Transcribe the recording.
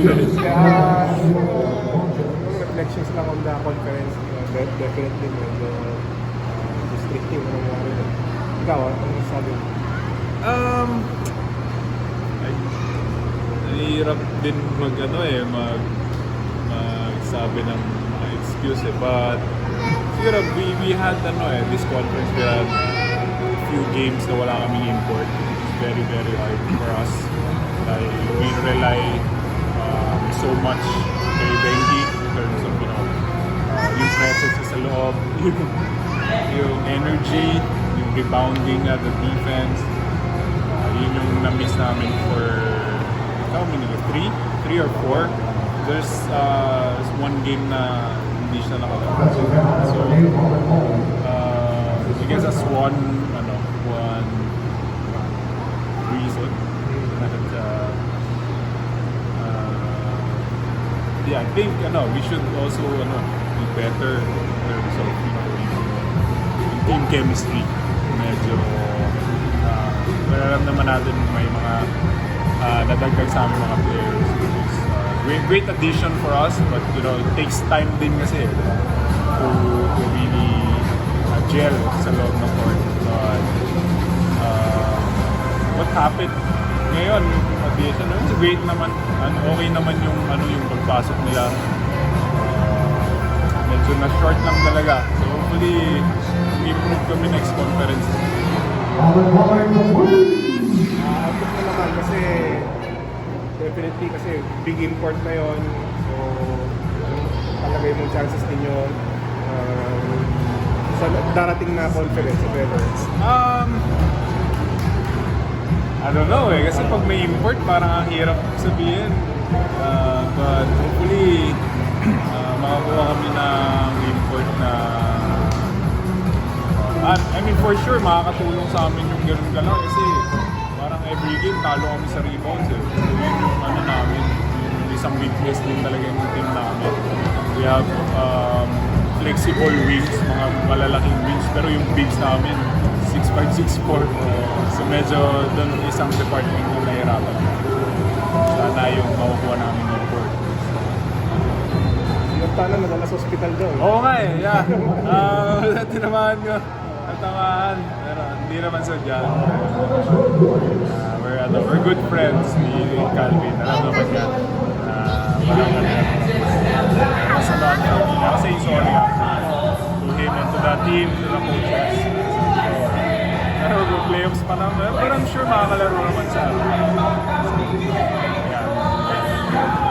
Kaya, reflections lang on the conference, definitely medyo restrictive na nangyari. Ikaw, ano sabi mo? Nahihirap din magsabi ng mga excuse but siguro we had this conference, we had a few games na wala kaming import. It's very very hard for us. Like, we rely so much kay Benji in terms of yung presence sa loob, yung energy, yung rebounding at the defense. Yun yung na-miss namin for how many? 3 or 4. There's one game na hindi siya nakalaro. So I guess that's one reason. I think we should also be better in terms of yung team chemistry. Medyo alam naman natin may mga nadagdag sa aming mga players. Great addition for us, but it takes time din kasi to really gel sa loob ng court. But what happened ngayon, addition, it's great naman. Okay naman yung yung pagpasok nila. Medyo na short lang talaga. So hopefully improve kami next conference. Outlook na naman kasi definitely kasi big import na yon. So palagay mong chances ninyo sa darating na conference if ever. I don't know kasi pag may import parang ang hirap sabihin. But hopefully makakuha kami ng import na for sure makakatulong sa amin yung ganun ka lang kasi parang every game talo kami sa rebounds So yun yung namin, yung isang weakness din talaga yung team namin. We have flexible wings, mga malalaking wings, pero yung bigs namin 6'5", 6'4". So medyo doon isang department na nahirapan. Sana yung makukuha namin yung board. Yung tanong nadala sa hospital daw. Oo nga yeah. Tinamaan ko. Natamaan. Pero hindi naman sadya. We're good friends ni Calvin. Alam naman yan. Parang masalaan niya. Kasi sorry to him and to the team, to the coaches. Pero playoffs pa naman. Pero I'm sure makakalaro naman siya. Yeah.